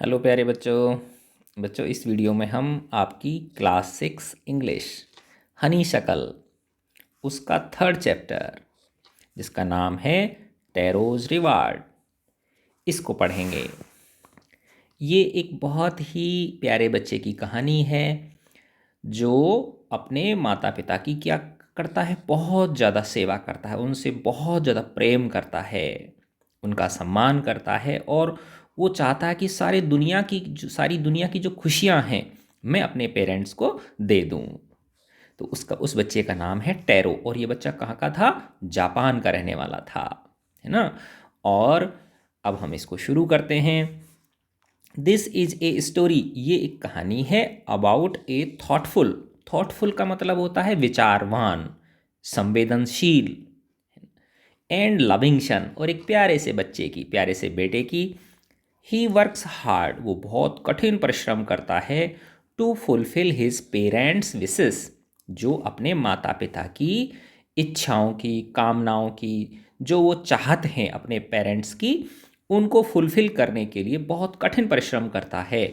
Hello प्यारे बच्चों। इस वीडियो में हम आपकी क्लास 6 इंग्लिश हनी शकल उसका थर्ड चैप्टर जिसका नाम है टैरोज रिवार्ड, इसको पढ़ेंगे। ये एक बहुत ही प्यारे बच्चे की कहानी है जो अपने माता पिता की क्या करता है, बहुत ज़्यादा सेवा करता है, उनसे बहुत ज़्यादा प्रेम करता है, उनका सम्मान करता है और वो चाहता है कि सारी दुनिया की जो खुशियाँ हैं मैं अपने पेरेंट्स को दे दूँ। तो उस बच्चे का नाम है टैरो और ये बच्चा कहाँ का था? जापान का रहने वाला था, है ना। और अब हम इसको शुरू करते हैं। दिस इज ए स्टोरी, ये एक कहानी है अबाउट ए थॉटफुल। थॉटफुल का मतलब होता है विचारवान, संवेदनशील एंड लविंग सन, और एक प्यारे से बच्चे की, प्यारे से बेटे की। ही वर्क्स हार्ड, वो बहुत कठिन परिश्रम करता है। To fulfil his parents wishes, जो अपने माता पिता की इच्छाओं की, कामनाओं की, जो वो चाहत हैं अपने पेरेंट्स की, उनको फुलफिल करने के लिए बहुत कठिन परिश्रम करता है।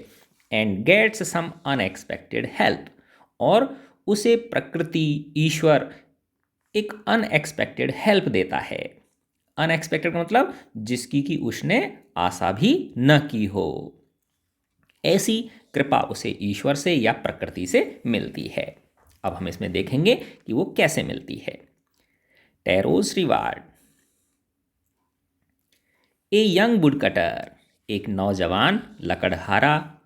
And gets some unexpected help, और उसे प्रकृति, ईश्वर एक अनएक्सपेक्टेड हेल्प देता है। अनएक्सपेक्टेड का मतलब जिसकी कि उसने आशा भी न की हो। ऐसी कृपा उसे ईश्वर से या प्रकृति से मिलती है। अब हम इसमें देखेंगे कि वो कैसे मिलती है। Taro's reward. A young woodcutter, एक नौजवान लकड़हारा,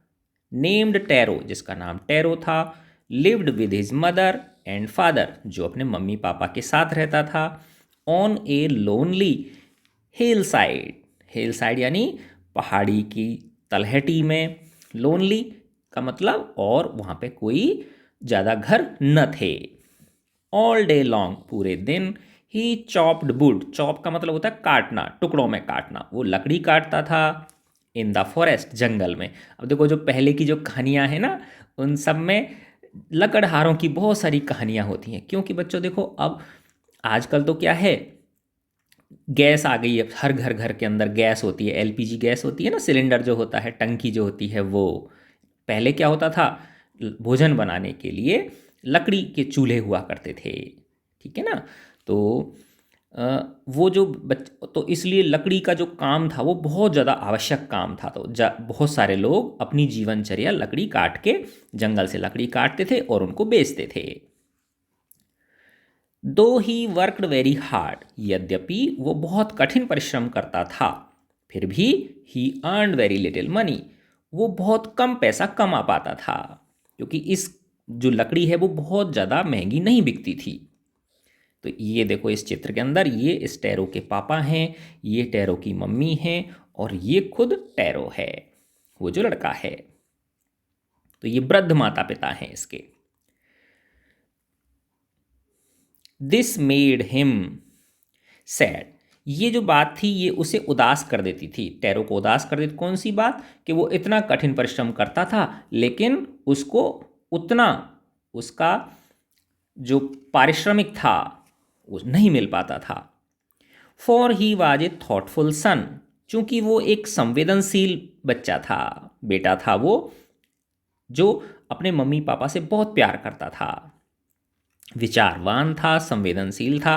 नेम्ड टैरो, जिसका नाम टैरो था, lived with his mother and father, जो अपने मम्मी पापा के साथ रहता था, on a lonely hill side. Hill side यानी पहाड़ी की तलहटी में, लोनली का मतलब, और वहाँ पे कोई ज़्यादा घर न थे। ऑल डे लॉन्ग, पूरे दिन, ही चॉप्ड वुड, चॉप का मतलब होता है काटना, टुकड़ों में काटना, वो लकड़ी काटता था। इन द फॉरेस्ट, जंगल में। अब देखो जो पहले की जो कहानियाँ हैं ना, उन सब में लकड़हारों की बहुत सारी कहानियाँ होती हैं, क्योंकि बच्चों देखो अब आजकल तो क्या है, गैस आ गई है, हर घर घर के अंदर गैस होती है, एलपीजी गैस होती है ना, सिलेंडर जो होता है, टंकी जो होती है वो। पहले क्या होता था, भोजन बनाने के लिए लकड़ी के चूल्हे हुआ करते थे, ठीक है ना। तो वो जो तो इसलिए लकड़ी का जो काम था वो बहुत ज़्यादा आवश्यक काम था। तो बहुत सारे लोग अपनी जीवनचर्या लकड़ी काट के, जंगल से लकड़ी काटते थे और उनको बेचते थे। दो ही वर्कड वेरी हार्ड, यद्यपि वो बहुत कठिन परिश्रम करता था, फिर भी he earned very little money, वो बहुत कम पैसा कमा पाता था, क्योंकि इस जो लकड़ी है वो बहुत ज़्यादा महंगी नहीं बिकती थी। तो ये देखो इस चित्र के अंदर, ये इस टैरो के पापा हैं, ये टैरो की मम्मी हैं, और ये खुद टैरो है, वो जो लड़का है। तो ये वृद्ध माता पिता हैं इसके। दिस मेड हिम सैड, ये जो बात थी ये उसे उदास कर देती थी, टैरो को उदास कर देती। कौन सी बात? कि वो इतना कठिन परिश्रम करता था लेकिन उसको उतना, उसका जो पारिश्रमिक था वो नहीं मिल पाता था। For he was a thoughtful son, चूंकि वो एक संवेदनशील बच्चा था, बेटा था वो, जो अपने मम्मी पापा से बहुत प्यार करता था, विचारवान था, संवेदनशील था,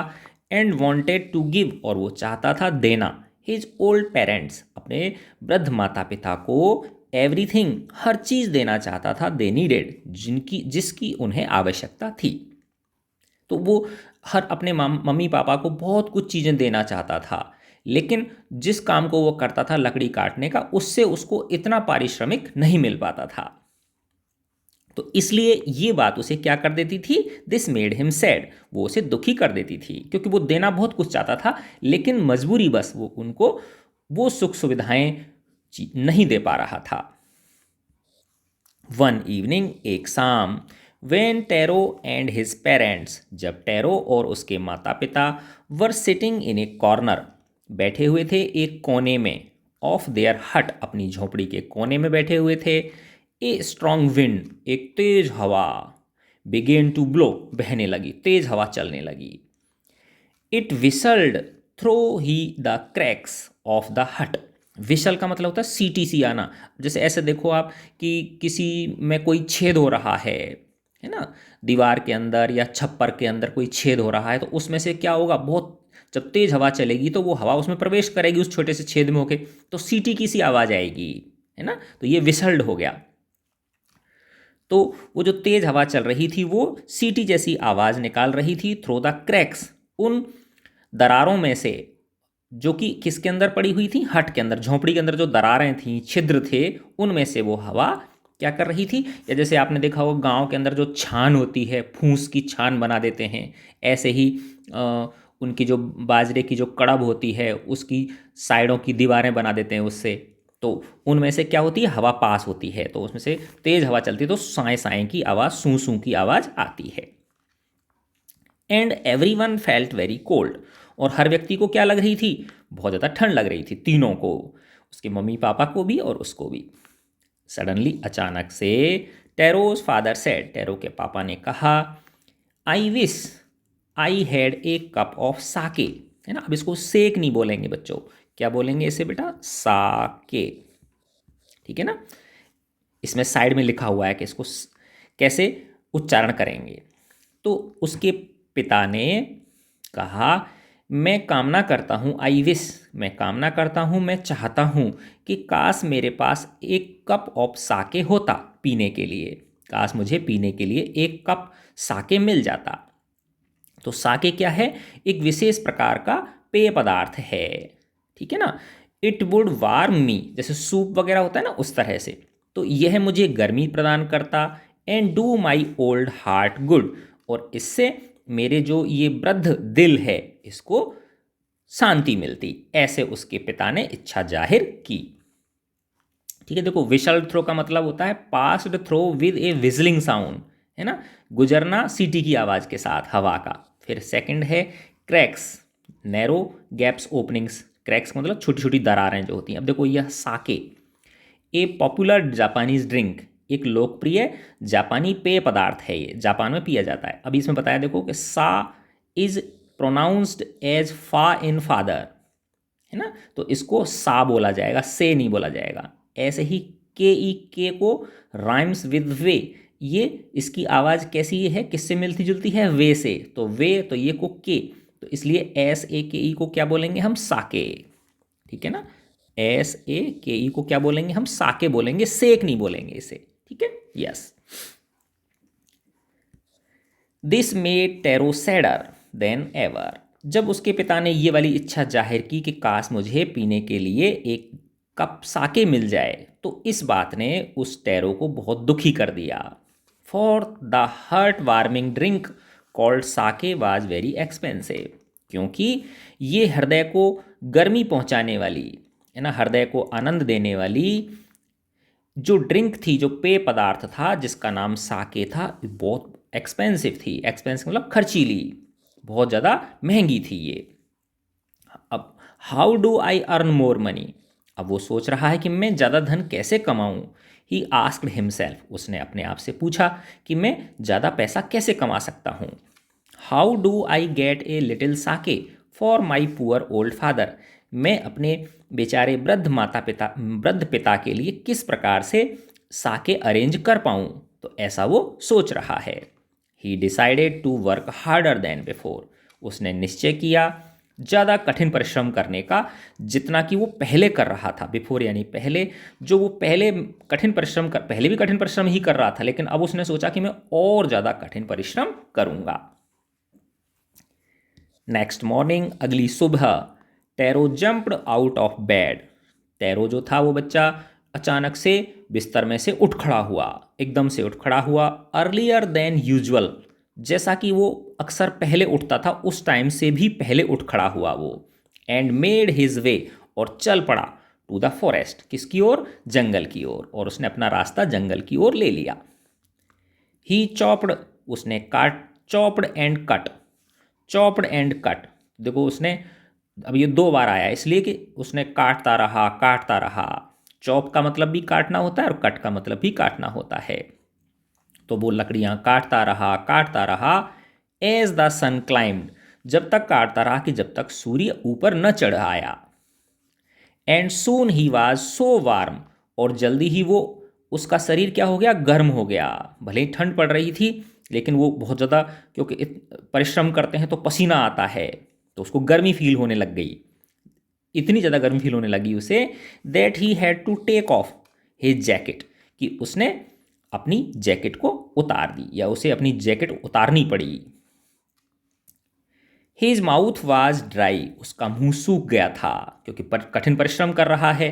एंड वॉन्टेड टू गिव, और वो चाहता था देना, हिज ओल्ड पेरेंट्स, अपने वृद्ध माता पिता को, एवरीथिंग, हर चीज़ देना चाहता था, दे नीडेड, जिसकी उन्हें आवश्यकता थी। तो वो हर अपने मम्मी पापा को बहुत कुछ चीज़ें देना चाहता था, लेकिन जिस काम को वो करता था लकड़ी काटने का, उससे उसको इतना पारिश्रमिक नहीं मिल पाता था। तो इसलिए ये बात उसे क्या कर देती थी? दिस मेड हिम सैड, वो उसे दुखी कर देती थी, क्योंकि वो देना बहुत कुछ चाहता था लेकिन मजबूरी बस वो उनको वो सुख सुविधाएं नहीं दे पा रहा था। वन इवनिंग, एक शाम, when tarot and his parents, जब टैरो और उसके माता पिता were sitting in A corner, बैठे हुए थे एक कोने में, ऑफ देयर हट, अपनी झोपड़ी के कोने में बैठे हुए थे। ए स्ट्रॉन्ग विंड, एक तेज हवा, बिगेन टू ब्लो, बहने लगी, तेज हवा चलने लगी। इट विसल्ड थ्रो ही the cracks of the hut, whistle का मतलब होता है सीटी सी आना। जैसे ऐसे देखो आप कि किसी में कोई छेद हो रहा है ना, दीवार के अंदर या छप्पर के अंदर कोई छेद हो रहा है, तो उसमें से क्या होगा, बहुत जब तेज हवा चलेगी तो वो हवा उसमें प्रवेश करेगी उस छोटे से छेद में होके, तो सीटी की सी आवाज़ आएगी, है ना। तो ये विसल्ड हो गया। तो वो जो तेज हवा चल रही थी वो सीटी जैसी आवाज़ निकाल रही थी थ्रू द क्रैक्स, उन दरारों में से, जो कि किसके अंदर पड़ी हुई थी, हट के अंदर, झोंपड़ी के अंदर जो दरारें थी, छिद्र थे, उनमें से वो हवा क्या कर रही थी। या जैसे आपने देखा होगा गांव के अंदर जो छान होती है, फूस की छान बना देते हैं, ऐसे ही उनकी जो बाजरे की जो कड़ब होती है उसकी साइडों की दीवारें बना देते हैं उससे, तो उनमें से क्या होती है, हवा पास होती है, तो उसमें से तेज हवा चलती है तो साए साए की आवाज़, सू सू की आवाज़ आती है। And every one felt very cold, और हर व्यक्ति को क्या लग रही थी, बहुत ज़्यादा ठंड लग रही थी, तीनों को, उसके मम्मी पापा को भी और उसको भी। सडनली, अचानक से, टेरोज फादर सेड, टेरो के पापा ने कहा, I wish I had a cup of sake, है ना। अब इसको सेक नहीं बोलेंगे बच्चों, क्या बोलेंगे इसे बेटा, साके, ठीक है ना। इसमें साइड में लिखा हुआ है कि इसको कैसे उच्चारण करेंगे। तो उसके पिता ने कहा, मैं कामना करता हूँ, आई विश, मैं कामना करता हूँ, मैं चाहता हूँ कि काश मेरे पास एक कप ऑफ साके होता पीने के लिए, काश मुझे पीने के लिए एक कप साके मिल जाता। तो साके क्या है, एक विशेष प्रकार का पेय पदार्थ है, ठीक है ना। इट वुड वार्म मी, जैसे सूप वगैरह होता है ना उस तरह से, तो यह मुझे गर्मी प्रदान करता। And do my old heart good, और इससे मेरे जो ये वृद्ध दिल है इसको शांति मिलती, ऐसे उसके पिता ने इच्छा जाहिर की। ठीक है, देखो विशल थ्रो का मतलब होता है passed through with a whistling sound, है ना, गुजरना सीटी की आवाज़ के साथ हवा का। फिर सेकंड है cracks, narrow gaps openings, cracks का मतलब छोटी छोटी दरारें जो होती हैं। अब देखो यह साके, ए पॉपुलर जापानीज ड्रिंक, एक लोकप्रिय जापानी पेय पदार्थ है, ये जापान में पिया जाता है। अभी इसमें बताया देखो कि सा इज प्रोनाउंस्ड एज फा इन फादर, है ना, तो इसको सा बोला जाएगा, से नहीं बोला जाएगा। ऐसे ही के ई के को राइम्स विद वे, ये इसकी आवाज़ कैसी है, किससे मिलती जुलती है, वे से, तो वे, तो ये को के, तो इसलिए एस ए के ई को क्या बोलेंगे हम, साके, ठीक है ना। एस ए के ई को क्या बोलेंगे हम, साके बोलेंगे, सेक नहीं बोलेंगे इसे, ठीक है, yes. This made tarot sadder then ever, जब उसके पिता ने ये वाली इच्छा जाहिर की कि काश मुझे पीने के लिए एक कप साके मिल जाए, तो इस बात ने उस टेरो को बहुत दुखी कर दिया। For the heart warming drink called sake was very expensive, क्योंकि ये हृदय को गर्मी पहुंचाने वाली, है ना, हृदय को आनंद देने वाली जो ड्रिंक थी, जो पेय पदार्थ था जिसका नाम साके था, बहुत एक्सपेंसिव थी। एक्सपेंसिव मतलब खर्चीली, बहुत ज़्यादा महंगी थी ये। अब how do I earn more money, अब वो सोच रहा है कि मैं ज़्यादा धन कैसे कमाऊँ। ही आस्क्ड हिमसेल्फ, उसने अपने आप से पूछा कि मैं ज़्यादा पैसा कैसे कमा सकता हूँ। How do I get a little sake for my poor old father, मैं अपने बेचारे वृद्ध पिता के लिए किस प्रकार से साके अरेंज कर पाऊँ, तो ऐसा वो सोच रहा है। He decided to work harder than before, उसने निश्चय किया ज़्यादा कठिन परिश्रम करने का जितना कि वो पहले कर रहा था। बिफोर यानी पहले, जो वो पहले कठिन परिश्रम कर, पहले भी कठिन परिश्रम ही कर रहा था, लेकिन अब उसने सोचा कि मैं और ज़्यादा कठिन परिश्रम करूँगा। नेक्स्ट मॉर्निंग, अगली सुबह, tarot jumped out of bed, tarot जो था वो बच्चा अचानक से बिस्तर में से उठ खड़ा हुआ, एकदम से उठ खड़ा हुआ। अर्लियर देन यूजुअल, जैसा कि वो अक्सर पहले उठता था उस टाइम से भी पहले उठ खड़ा हुआ वो। एंड मेड हिज वे, और चल पड़ा, टू द फॉरेस्ट, किसकी ओर, जंगल की ओर, और उसने अपना रास्ता जंगल की ओर ले लिया। ही चॉप्ड, उसने काट, chopped and cut, chopped and cut, देखो उसने, अब ये दो बार आया इसलिए कि उसने काटता रहा काटता रहा। चॉप का मतलब भी काटना होता है और कट का मतलब भी काटना होता है। तो वो लकड़ियाँ काटता रहा एज द सन क्लाइम्ड, जब तक काटता रहा कि जब तक सूर्य ऊपर न चढ़ आया। And soon he was so warm, और जल्दी ही वो उसका शरीर क्या हो गया, गर्म हो गया। भले ही ठंड पड़ रही थी लेकिन वो बहुत ज़्यादा, क्योंकि परिश्रम करते हैं तो पसीना आता है, तो उसको गर्मी फील होने लग गई। इतनी ज़्यादा गर्मी फील होने लगी उसे, that he had to take off his jacket, कि उसने अपनी जैकेट को उतार दी, या उसे अपनी जैकेट उतारनी पड़ी। हिज माउथ वाज ड्राई, उसका मुंह सूख गया था क्योंकि कठिन परिश्रम कर रहा है।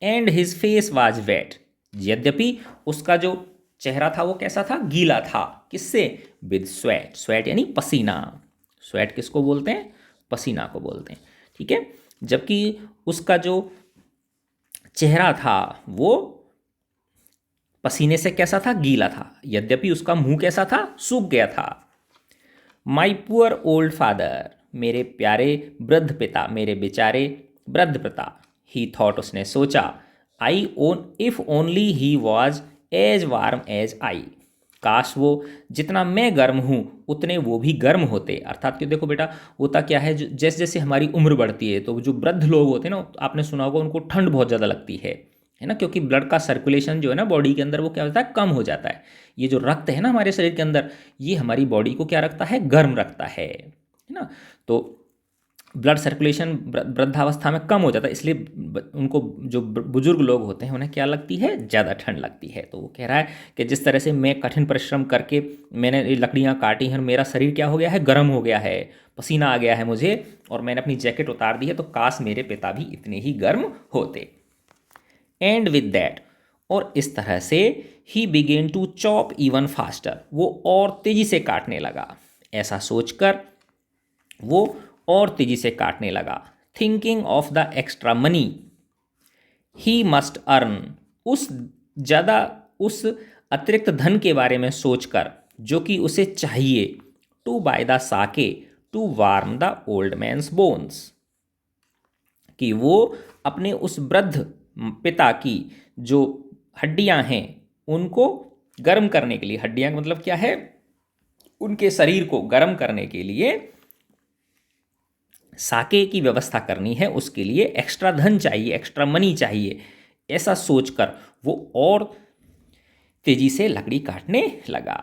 And his face was wet, यद्यपि उसका जो चेहरा था वो कैसा था, गीला था। किससे, विद स्वेट, स्वेट यानी पसीना। स्वेट किसको बोलते हैं, पसीना को बोलते हैं, ठीक है। जबकि उसका जो चेहरा था वो पसीने से कैसा था, गीला था, यद्यपि उसका मुंह कैसा था, सूख गया था। माई पुअर ओल्ड फादर, मेरे प्यारे वृद्ध पिता, मेरे बेचारे वृद्ध पिता। ही थॉट, उसने सोचा। I own if only he was as warm as I, काश वो जितना मैं गर्म हूँ उतने वो भी गर्म होते। अर्थात कि देखो बेटा, होता क्या है, जैसे जैसे हमारी उम्र बढ़ती है तो जो वृद्ध लोग होते हैं ना, आपने सुना होगा, उनको ठंड बहुत ज़्यादा लगती है ना, क्योंकि ब्लड का सर्कुलेशन जो है ना बॉडी के अंदर, वो क्या होता है, कम हो जाता है। ये जो रक्त है ना हमारे शरीर के अंदर, ये हमारी बॉडी को क्या रखता है, गर्म रखता है ना। तो ब्लड सर्कुलेशन वृद्धावस्था में कम हो जाता है, इसलिए उनको, जो बुजुर्ग लोग होते हैं, उन्हें क्या लगती है, ज़्यादा ठंड लगती है। तो वो कह रहा है कि जिस तरह से मैं कठिन परिश्रम करके मैंने ये लकड़ियाँ काटी हैं, मेरा शरीर क्या हो गया है, गर्म हो गया है, पसीना आ गया है मुझे, और मैंने अपनी जैकेट उतार दी है, तो काश मेरे पिता भी इतने ही गर्म होते। एंड विद दैट, और इस तरह से he began to chop even faster, वो और तेजी से काटने लगा। ऐसा सोचकर वो और तेजी से काटने लगा। Thinking of the extra money he must earn, उस अतिरिक्त धन के बारे में सोचकर जो कि उसे चाहिए, to buy the sake to warm the old man's bones, कि वो अपने उस वृद्ध पिता की जो हड्डियां हैं उनको गर्म करने के लिए, हड्डियां का मतलब क्या है, उनके शरीर को गर्म करने के लिए साके की व्यवस्था करनी है, उसके लिए एक्स्ट्रा धन चाहिए, एक्स्ट्रा मनी चाहिए। ऐसा सोचकर वो और तेजी से लकड़ी काटने लगा।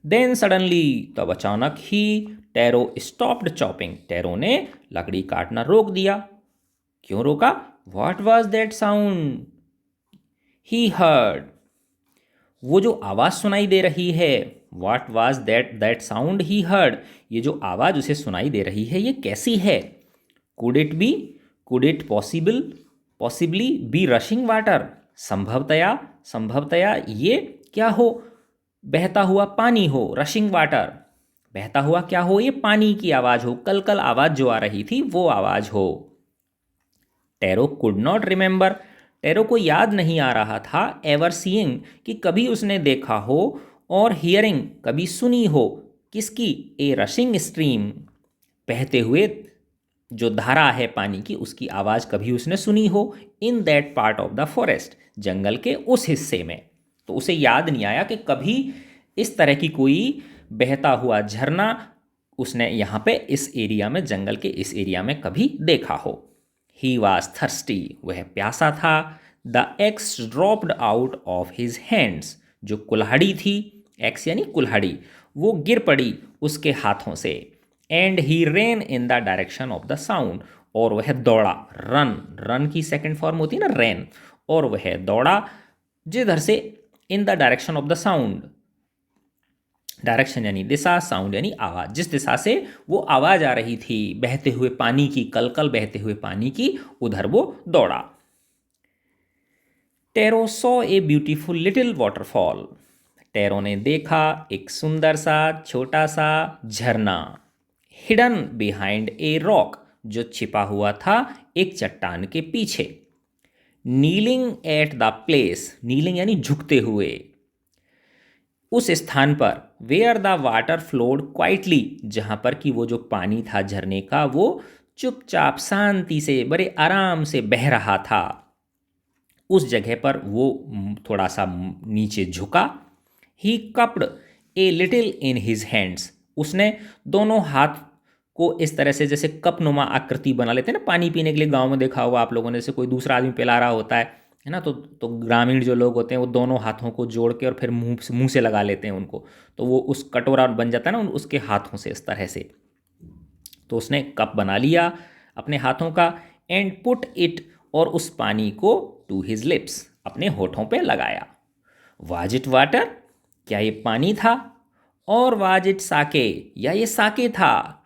देन सडनली, तब अचानक ही, टैरो स्टॉप्ड चॉपिंग, टैरो ने लकड़ी काटना रोक दिया। क्यों रोका, what was that sound he heard, वो जो आवाज़ सुनाई दे रही है, what was that sound he heard, ये जो आवाज़ उसे सुनाई दे रही है ये कैसी है। Could it possibly be rushing water, संभवतया ये क्या हो, बहता हुआ पानी हो, रशिंग वाटर, बहता हुआ क्या हो, ये पानी की आवाज़ हो, कल कल आवाज़ जो आ रही थी वो आवाज़ हो। Tarot could not remember, tarot को याद नहीं आ रहा था, एवर सीइंग, कि कभी उसने देखा हो, और हियरिंग, कभी सुनी हो, किसकी, ए रशिंग स्ट्रीम, बहते हुए जो धारा है पानी की, उसकी आवाज़ कभी उसने सुनी हो, in that part of the forest, जंगल के उस हिस्से में। तो उसे याद नहीं आया कि कभी इस तरह की कोई बहता हुआ झरना उसने यहाँ पे इस एरिया में, जंगल के इस एरिया में कभी देखा हो। ही वॉज थर्स्टी, वह प्यासा था। The x dropped out of his hands, जो कुल्हाड़ी थी, एक्स यानी कुल्हाड़ी, वो गिर पड़ी उसके हाथों से। And he rain in the direction of the sound, और वह दौड़ा, रन की सेकेंड फॉर्म होती है ना, रैन, और वह दौड़ा जिधर से, in the direction of the sound, direction यानी दिशा, साउंड यानी आवाज़, जिस दिशा से वो आवाज़ आ रही थी बहते हुए पानी की, कल कल बहते हुए पानी की, उधर वो दौड़ा। Tarot saw a beautiful little waterfall, tarot ने देखा एक सुंदर सा छोटा सा झरना। हिडन बिहाइंड ए रॉक, जो छिपा हुआ था एक चट्टान के पीछे। Kneeling at the place, kneeling यानी झुकते हुए, उस स्थान पर, where the water flowed quietly, जहाँ पर कि वो जो पानी था झरने का वो चुपचाप शांति से बड़े आराम से बह रहा था, उस जगह पर वो थोड़ा सा नीचे झुका। He cupped a little in his hands, उसने दोनों हाथ को इस तरह से जैसे कप नुमा आकृति बना लेते हैं ना, पानी पीने के लिए गांव में देखा होगा आप लोगों ने, जैसे कोई दूसरा आदमी पिला रहा होता है ना, तो ग्रामीण जो लोग होते हैं वो दोनों हाथों को जोड़ के और फिर मुंह से लगा लेते हैं उनको, तो वो उस कटोरा बन जाता है ना उसके हाथों से इस तरह से। तो उसने कप बना लिया अपने हाथों का, एंड पुट इट, और उस पानी को टू हिज लिप्स, अपने होठों पे लगाया। वाज इट वाटर, क्या ये पानी था? और वाज इट साके, या ये साके था?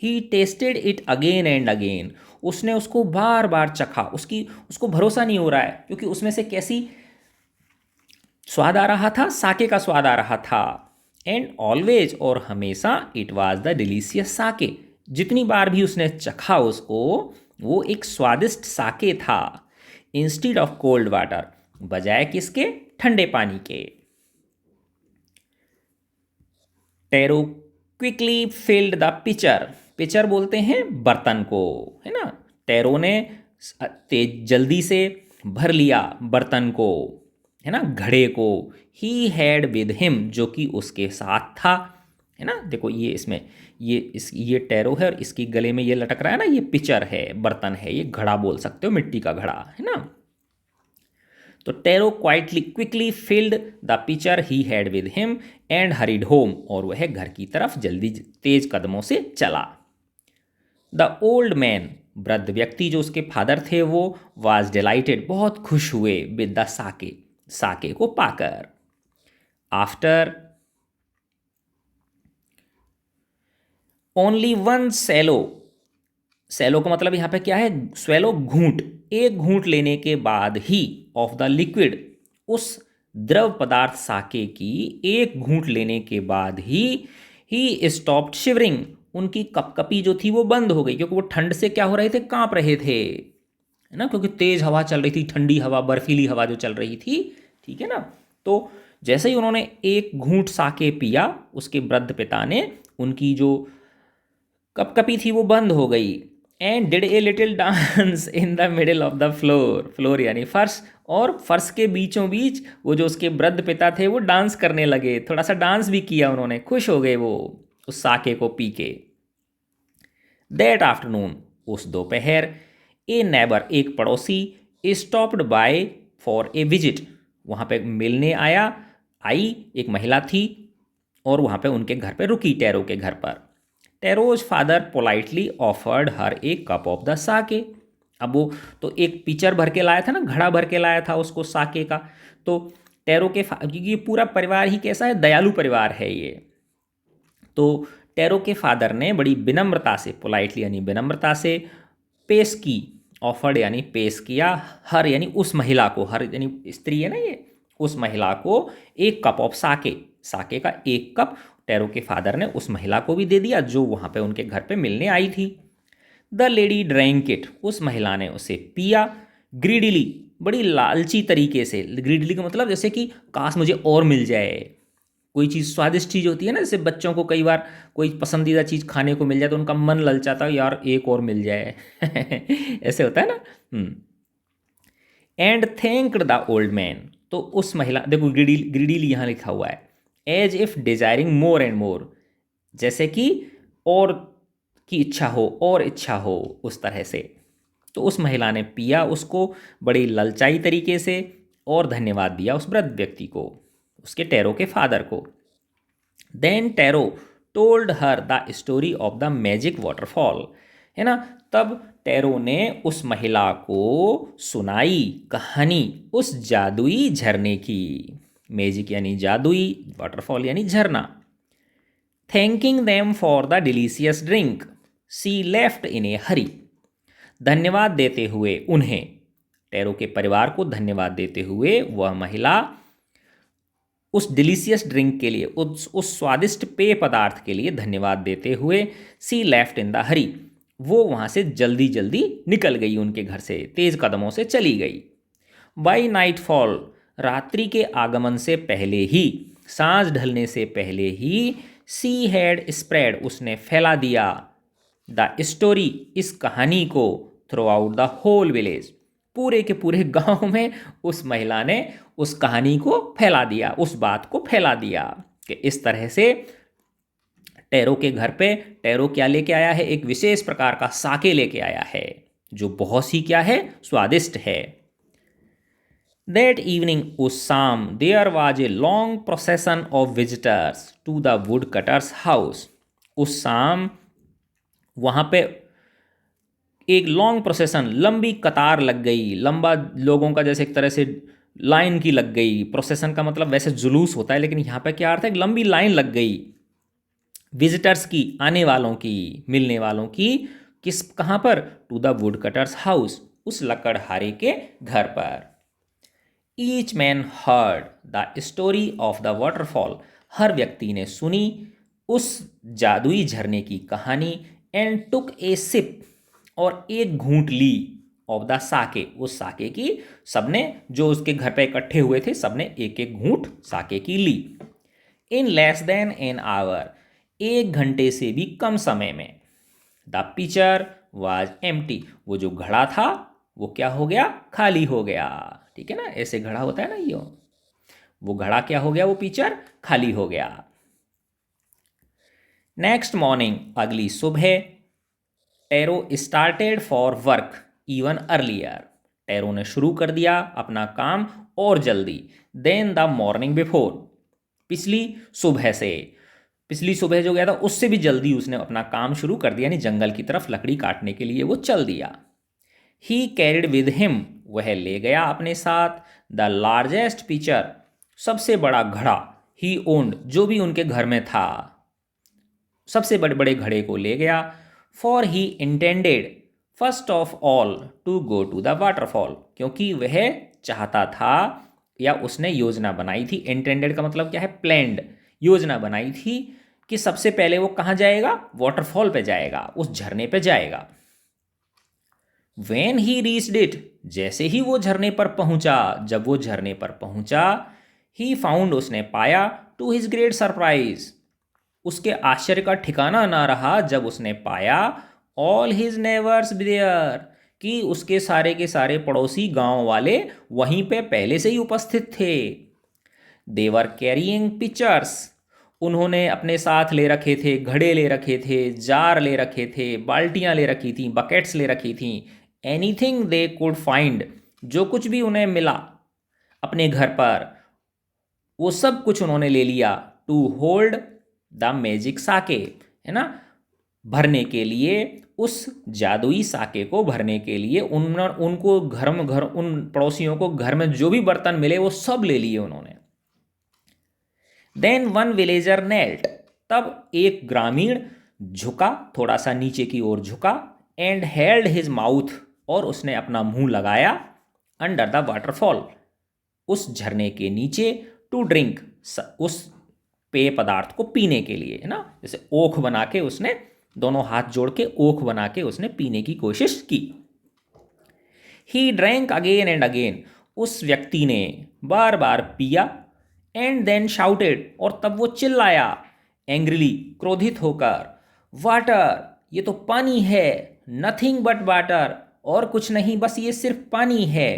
He tasted it again and again, उसने उसको बार बार चखा, उसको भरोसा नहीं हो रहा है क्योंकि उसमें से कैसी स्वाद आ रहा था, साके का स्वाद आ रहा था। एंड ऑलवेज, और हमेशा, इट वाज द डिलीशियस साके, जितनी बार भी उसने चखा उसको, वो एक स्वादिष्ट साके था। इंस्टीड ऑफ कोल्ड वाटर, बजाय किसके? ठंडे पानी के। Taro quickly filled the pitcher, pitcher बोलते हैं बर्तन को, है ना। टेरो ने तेज जल्दी से भर लिया बर्तन को, है ना, घड़े को। ही हैड विद हिम, जो कि उसके साथ था, है ना। देखो ये इसमें ये टेरो है और इसकी गले में ये लटक रहा है ना, ये पिचर है, बर्तन है, ये घड़ा बोल सकते हो, मिट्टी का घड़ा, है ना। तो Taro quickly filled the pitcher he had with him and hurried home, और वह घर की तरफ जल्दी तेज कदमों से चला। द ओल्ड मैन, वृद्ध व्यक्ति जो उसके फादर थे, वो वाज डिलाइटेड, बहुत खुश हुए, विद द साके, साके को पाकर। After only one swallow, swallow का मतलब यहाँ पे क्या है? स्वेलो, घूंट, एक घूंट लेने के बाद ही, ऑफ द लिक्विड, उस द्रव पदार्थ साके की एक घूंट लेने के बाद ही स्टॉप्ड शिवरिंग, उनकी कपकपी जो थी वो बंद हो गई, क्योंकि वो ठंड से क्या हो रहे थे? कांप रहे थे, है ना, क्योंकि तेज हवा चल रही थी, ठंडी हवा, बर्फीली हवा जो चल रही थी, ठीक है ना। तो जैसे ही उन्होंने एक घूंट साके पिया, उसके वृद्ध पिता ने, उनकी जो कपकपी थी वो बंद हो गई। And did a little dance in the middle of the floor, floor यानी फर्श, और फर्श के बीचों बीच वो जो उसके वृद्ध पिता थे वो डांस करने लगे, थोड़ा सा डांस भी किया उन्होंने, खुश हो गए वो उस साके को पी के। दैट आफ्टरनून, उस दोपहर, ए नेबर, एक पड़ोसी, stopped bye for a visit, वहाँ पे मिलने आई एक महिला थी, और वहाँ पे उनके घर पे रुकी, टेरो के घर पर। Taro's father politely offered her a cup of the sake, अब वो तो एक पिचर भर के लाया था ना, घड़ा भर के लाया था उसको साके का। तो टेरो के क्योंकि ये पूरा परिवार ही कैसा है? दयालु परिवार है ये। तो टेरो के फादर ने बड़ी विनम्रता से, पोलाइटली यानी विनम्रता से, पेश की, ऑफर्ड यानी पेश किया, हर यानी उस महिला को, हर यानी स्त्री है ना ये, उस महिला को एक कप ऑफ साके, साके का एक कप टेरो के फादर ने उस महिला को भी दे दिया जो वहाँ पे उनके घर पे मिलने आई थी। द लेडी ड्रैंक इट, उस महिला ने उसे पिया, ग्रीडिली, बड़ी लालची तरीके से। ग्रीडिली का मतलब जैसे कि काश मुझे और मिल जाए, कोई चीज़ स्वादिष्ट चीज़ होती है ना, जैसे बच्चों को कई बार कोई पसंदीदा चीज़ खाने को मिल जाए तो उनका मन ललचाता है, यार एक और मिल जाए ऐसे होता है ना। And thanked the old man, तो उस महिला, देखो ग्रीडीली यहाँ लिखा हुआ है, as if desiring more and more, जैसे कि और की इच्छा हो, और इच्छा हो, उस तरह से। तो उस महिला ने पिया उसको बड़ी ललचाई तरीके से, और धन्यवाद दिया उस वृद्ध व्यक्ति को, उसके टेरो के फादर को। Then Taro told her the story of the magic waterfall, है ना। तब टेरो ने उस महिला को सुनाई कहानी उस जादुई झरने की, मैजिक यानी जादुई, वाटरफॉल यानी झरना। Thanking them for the delicious drink, she left in a hurry, धन्यवाद देते हुए उन्हें, टेरो के परिवार को धन्यवाद देते हुए, वह महिला उस डिलीशियस ड्रिंक के लिए, उस स्वादिष्ट पेय पदार्थ के लिए धन्यवाद देते हुए, सी लेफ्ट इन द हरी, वो वहाँ से जल्दी जल्दी निकल गई, उनके घर से तेज कदमों से चली गई। बाई नाइट फॉल, रात्रि के आगमन से पहले ही, सांझ ढलने से पहले ही, सी हैड स्प्रेड, उसने फैला दिया, द स्टोरी, इस कहानी को, throughout the whole village, पूरे के पूरे गांव में उस महिला ने उस कहानी को फैला दिया, उस बात को फैला दिया कि इस तरह से टेरो के घर पे टेरो क्या लेके आया है? एक विशेष प्रकार का साके लेके आया है जो बहुत ही क्या है? स्वादिष्ट है। That evening, उस शाम there was a long procession of visitors to the woodcutter's house. उस शाम वहाँ पे एक लॉन्ग प्रोसेसन, लंबी कतार लग गई, लंबा लोगों का जैसे एक तरह से लाइन की लग गई। प्रोसेसन का मतलब वैसे जुलूस होता है, लेकिन यहाँ पे क्या अर्थ है? एक लंबी लाइन लग गई विजिटर्स की, आने वालों की, मिलने वालों की। किस, कहाँ पर? To the woodcutter's house, उस लकड़हारे के घर पर। Each man heard the story of the waterfall, हर व्यक्ति ने सुनी उस जादुई झरने की कहानी। एंड टुक ए सिप, और एक घूंट ली। ऑफ द साके, उस साके की। सबने जो उसके घर पे इकट्ठे हुए थे सबने एक एक घूंट साके की ली। In less than an hour, एक घंटे से भी कम समय में। द पिचर वाज एम्प्टी, वो जो घड़ा था वो क्या हो गया? खाली हो गया। ठीक है ना, ऐसे घड़ा होता है ना, ये वो घड़ा क्या हो गया? वो पिचर खाली हो गया। नेक्स्ट मॉर्निंग, अगली सुबह, tarot started for work even earlier, tarot ने शुरू कर दिया अपना काम और जल्दी। देन द मॉर्निंग बिफोर, पिछली सुबह से, पिछली सुबह जो गया था उससे भी जल्दी उसने अपना काम शुरू कर दिया, यानी जंगल की तरफ लकड़ी काटने के लिए वो चल दिया। ही कैरिड विद हिम, वह ले गया अपने साथ द लार्जेस्ट पिचर, सबसे बड़ा घड़ा। ही ओन्ड, जो भी उनके घर में था, सबसे बड़े बड़े घड़े को ले गया। For he intended first of all to go to the waterfall, क्योंकि वह चाहता था या उसने योजना बनाई थी। इंटेंडेड का मतलब क्या है? प्लैंड, योजना बनाई थी कि सबसे पहले वो कहाँ जाएगा? वाटरफॉल पे जाएगा, उस झरने पे जाएगा। When he reached it, जैसे ही वो झरने पर पहुंचा, जब वो झरने पर पहुंचा, he found, उसने पाया, to his great surprise, उसके आश्चर्य का ठिकाना ना रहा जब उसने पाया, all his neighbors there, कि उसके सारे के सारे पड़ोसी गांव वाले वहीं पे पहले से ही उपस्थित थे। They were carrying pitchers, उन्होंने अपने साथ ले रखे थे, घड़े ले रखे थे, जार ले रखे थे, बाल्टियां ले रखी थी, बकेट्स ले रखी थी। एनीथिंग दे कुड फाइंड, जो कुछ भी उन्हें मिला अपने घर पर वो सब कुछ उन्होंने ले लिया। टू होल्ड द मैजिक साके, है ना, भरने के लिए, उस जादुई साके को भरने के लिए उनको घर में, घर उन पड़ोसियों को घर में जो भी बर्तन मिले वो सब ले लिए उन्होंने। देन वन विलेजर नेल्ट, तब एक ग्रामीण झुका, थोड़ा सा नीचे की ओर झुका। एंड हेल्ड हिज माउथ, और उसने अपना मुंह लगाया। अंडर द वाटरफॉल, उस झरने के नीचे। टू ड्रिंक, उस पेय पदार्थ को पीने के लिए, है ना, जैसे ओख बना के उसने दोनों हाथ जोड़ के ओख बना के उसने पीने की कोशिश की। He drank again and again, उस व्यक्ति ने बार बार पिया। एंड देन शाउटेड, और तब वो चिल्लाया, एंग्रिली, क्रोधित होकर, वाटर, ये तो पानी है, नथिंग बट वाटर, और कुछ नहीं, बस ये सिर्फ पानी है।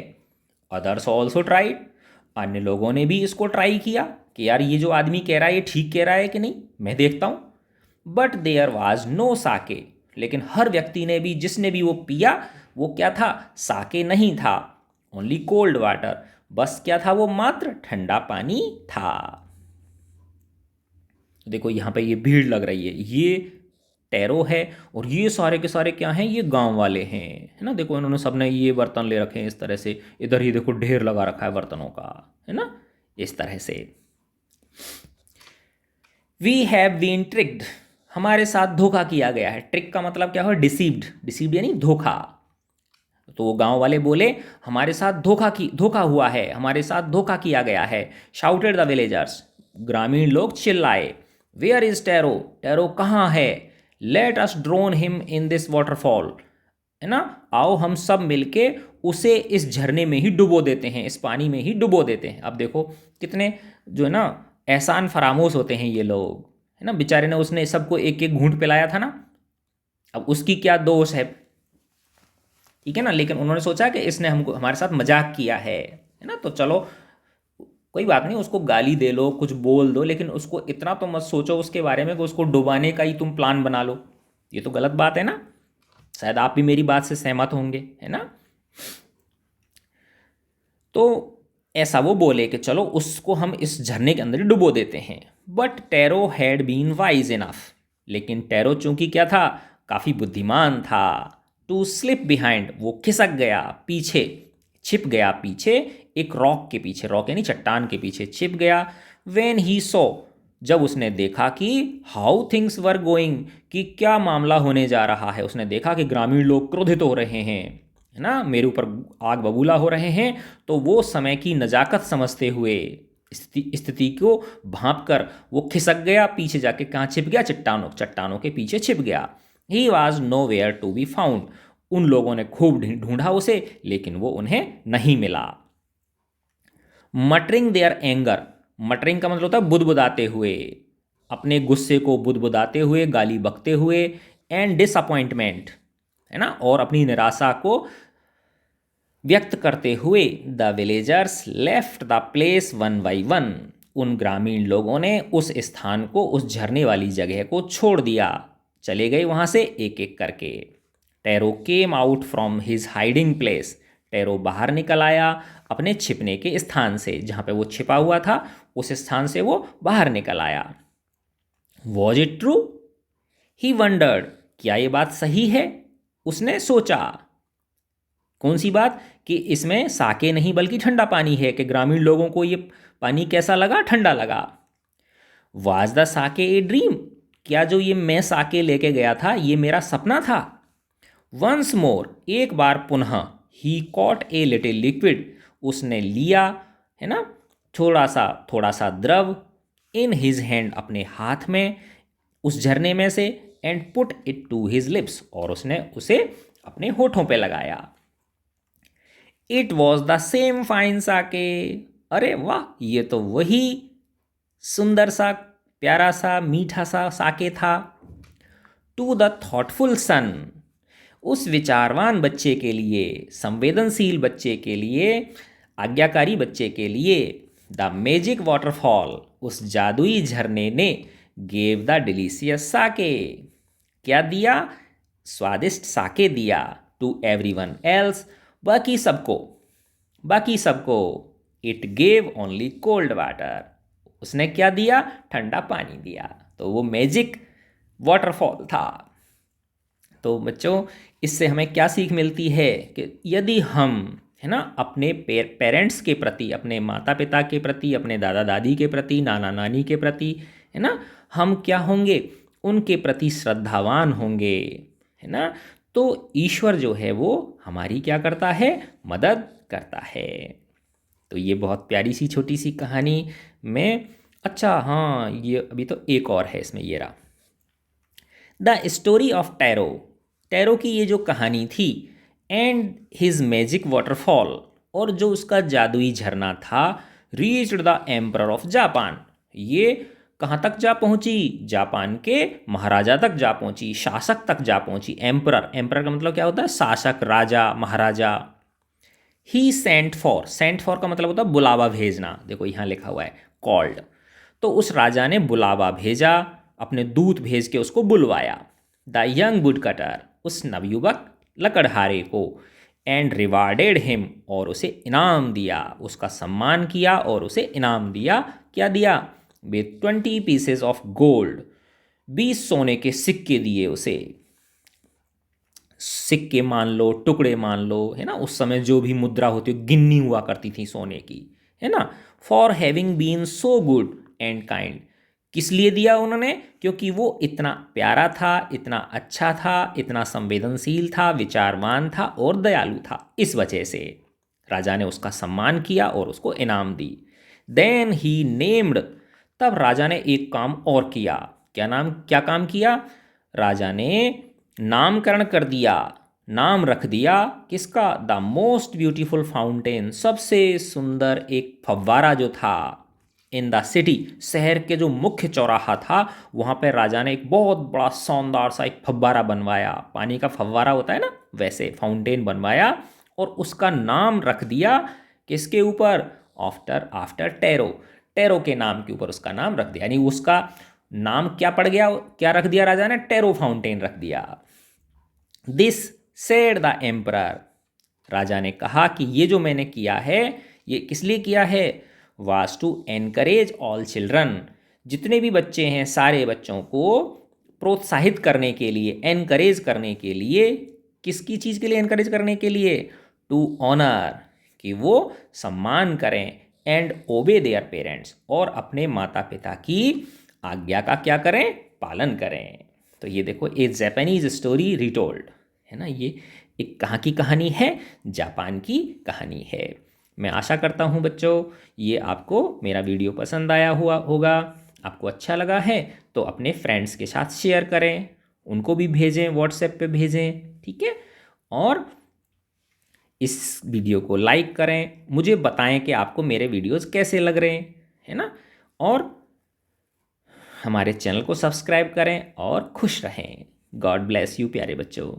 अदर्स ऑल्सो ट्राइड, अन्य लोगों ने भी इसको ट्राई किया कि यार ये जो आदमी कह रहा है ये ठीक कह रहा है कि नहीं, मैं देखता हूँ। बट देयर वाज नो साके, लेकिन हर व्यक्ति ने भी, जिसने भी वो पिया, वो क्या था? साके नहीं था, ओनली कोल्ड वाटर, बस क्या था वो? मात्र ठंडा पानी था। देखो यहाँ पे ये भीड़ लग रही है, ये टेरो है और ये सारे के सारे क्या हैं? ये गांव वाले हैं, है ना। देखो इन्होंने सबने ये बर्तन ले रखे हैं इस तरह से, इधर ही देखो ढेर लगा रखा है बर्तनों का, है ना, इस तरह से। वी हैव बीन ट्रिक्ड, हमारे साथ धोखा किया गया है। ट्रिक का मतलब क्या हो? डिसीव्ड, डिसीव्ड यानी धोखा। तो वो गांव वाले बोले हमारे साथ धोखा हुआ है, हमारे साथ धोखा किया गया है। शाउटेड द विलेजर्स, ग्रामीण लोग चिल्लाए। वेयर इज टेरो, टेरो कहाँ है? Let us drone him in this waterfall, है ना, आओ हम सब मिलके उसे इस झरने में ही डुबो देते हैं, इस पानी में ही डुबो देते हैं। अब देखो कितने जो है ना एहसान फरामोश होते हैं ये लोग, है ना। बेचारे ने, उसने सबको एक एक घूंट पिलाया था ना, अब उसकी क्या दोष है? ठीक है ना, लेकिन उन्होंने सोचा कि इसने हमको, हमारे साथ मजाक किया है ना, तो चलो कोई बात नहीं, उसको गाली दे लो, कुछ बोल दो, लेकिन उसको इतना तो मत सोचो उसके बारे में कि उसको डुबाने का ही तुम प्लान बना लो। ये तो गलत बात है ना। शायद आप भी मेरी बात से सहमत होंगे, है ना। तो ऐसा वो बोले कि चलो उसको हम इस झरने के अंदर ही डुबो देते हैं। But Taro had been wise enough, लेकिन टैरो चूंकि क्या था, काफ़ी बुद्धिमान था। टू स्लिप बिहाइंड, वो खिसक गया पीछे, छिप गया पीछे, एक रॉक के पीछे, रॉक यानी चट्टान के पीछे छिप गया। वेन ही सो, जब उसने देखा कि हाउ थिंग्स वर गोइंग, कि क्या मामला होने जा रहा है, उसने देखा कि ग्रामीण लोग क्रोधित हो रहे हैं, है ना, मेरे ऊपर आग बबूला हो रहे हैं, तो वो समय की नज़ाकत समझते हुए, स्थिति को भांप कर वो खिसक गया पीछे, जाके कहाँ छिप गया, चट्टानों चट्टानों के पीछे छिप गया। He was nowhere to be found, उन लोगों ने खूब ढूंढा उसे, लेकिन वो उन्हें नहीं मिला। मटरिंग देयर एंगर, मटरिंग का मतलब होता है बुदबुदाते हुए, अपने गुस्से को बुदबुदाते हुए, गाली बकते हुए, एंड डिसअपॉइंटमेंट, है ना, और अपनी निराशा को व्यक्त करते हुए, the villagers left the place one by one, उन ग्रामीण लोगों ने उस स्थान को, उस झरने वाली जगह को छोड़ दिया, चले गए वहाँ से एक एक करके। Tarot came out from his hiding place, tarot बाहर निकल आया अपने छिपने के स्थान से, जहाँ पे वो छिपा हुआ था उस स्थान से वो बाहर निकल आया। Was it true, he wondered, क्या ये बात सही है, उसने सोचा। कौन सी बात, कि इसमें साके नहीं बल्कि ठंडा पानी है, कि ग्रामीण लोगों को ये पानी कैसा लगा, ठंडा लगा। Was the Sakya a dream, क्या जो ये मैं साके लेके गया था ये मेरा सपना था। वंस मोर, एक बार पुनः, ही कॉट ए लिटिल लिक्विड, उसने लिया, है ना, थोड़ा सा द्रव, इन हिज हैंड, अपने हाथ में, उस झरने में से, and put it to his lips, और उसने उसे अपने होठों पे लगाया। It was the same fine sake, अरे वाह, ये तो वही सुंदर सा, प्यारा सा, मीठा सा साके था। टू द थॉटफुल सन, उस विचारवान बच्चे के लिए, संवेदनशील बच्चे के लिए, आज्ञाकारी बच्चे के लिए, द मैजिक वाटरफॉल, उस जादुई झरने ने, गेव द डिलीशियस साके, क्या दिया, स्वादिष्ट साके दिया, टू एवरीवन एल्स, बाकी सबको, बाकी सबको, it gave only cold water, उसने क्या दिया, ठंडा पानी दिया। तो वो मैजिक वाटरफॉल था। तो बच्चों, इससे हमें क्या सीख मिलती है कि यदि हम, है ना, अपने पेरेंट्स के प्रति, अपने माता पिता के प्रति, अपने दादा दादी के प्रति, नाना नानी के प्रति, है ना, हम क्या होंगे, उनके प्रति श्रद्धावान होंगे, है ना, तो ईश्वर जो है वो हमारी क्या करता है, मदद करता है। तो ये बहुत प्यारी सी छोटी सी कहानी में, अच्छा हाँ, ये अभी तो एक और है इसमें, ये रहा, the story of tarot, tarot की ये जो कहानी थी, एंड हिज मैजिक वाटरफॉल, और जो उसका जादुई झरना था, reached the emperor of Japan, ये कहाँ तक जा पहुँची, जापान के महाराजा तक जा पहुँची, शासक तक जा पहुँची। एम्परर, एम्परर का मतलब क्या होता है, शासक, राजा, महाराजा। ही सेंट फॉर का मतलब होता है बुलावा भेजना, देखो यहाँ लिखा हुआ है कॉल्ड, तो उस राजा ने बुलावा भेजा, अपने दूत भेज के उसको बुलवाया। द यंग वुड कटर, उस नवयुवक लकड़हारे को, एंड रिवार्डेड हिम, और उसे इनाम दिया, उसका सम्मान किया और उसे इनाम दिया। क्या दिया, विद 20 पीसेज ऑफ गोल्ड, 20 सोने के सिक्के दिए उसे, सिक्के मान लो, टुकड़े मान लो, है ना, उस समय जो भी मुद्रा होती है गिन्नी हुआ करती थी सोने की, है ना, for having been so good and kind, किस लिए दिया उन्होंने, क्योंकि वो इतना प्यारा था, इतना अच्छा था, इतना संवेदनशील था, विचारवान था और दयालु था, इस वजह से राजा ने उसका सम्मान किया और उसको इनाम दी। देन ही नेम्ड, तब राजा ने एक काम और किया, क्या काम किया, राजा ने नामकरण कर दिया, नाम रख दिया, किसका, द मोस्ट ब्यूटीफुल फाउंटेन, सबसे सुंदर एक फव्वारा जो था, इन द सिटी, शहर के जो मुख्य चौराहा था वहाँ पर राजा ने एक बहुत बड़ा शानदार सा एक फव्वारा बनवाया, पानी का फव्वारा होता है ना, वैसे फाउंटेन बनवाया, और उसका नाम रख दिया किसके ऊपर, आफ्टर टेरो। टेरो के नाम के ऊपर उसका नाम रख दिया, यानी उसका नाम क्या पड़ गया, क्या रख दिया राजा ने, टेरो फाउंटेन रख दिया। दिस सेड द एम्परर, राजा ने कहा कि ये जो मैंने किया है ये किस लिए किया है, was to encourage all children, जितने भी बच्चे हैं सारे बच्चों को प्रोत्साहित करने के लिए, एनकरेज करने के लिए, किसकी चीज़ के लिए एनकरेज करने के लिए, टू ऑनर, कि वो सम्मान करें, एंड ओबे देयर पेरेंट्स, और अपने माता पिता की आज्ञा का क्या करें, पालन करें। तो ये देखो ए जापानीज स्टोरी रिटोल्ड, है ना, ये एक कहाँ की कहानी है, जापान की कहानी है। मैं आशा करता हूँ बच्चों ये आपको मेरा वीडियो पसंद आया हुआ होगा, आपको अच्छा लगा है तो अपने फ्रेंड्स के साथ शेयर करें, उनको भी भेजें, व्हाट्सएप पे भेजें, ठीक है। और इस वीडियो को लाइक करें, मुझे बताएं कि आपको मेरे वीडियोस कैसे लग रहे हैं, है ना। और हमारे चैनल को सब्सक्राइब करें और खुश रहें। गॉड ब्लेस यू प्यारे बच्चों।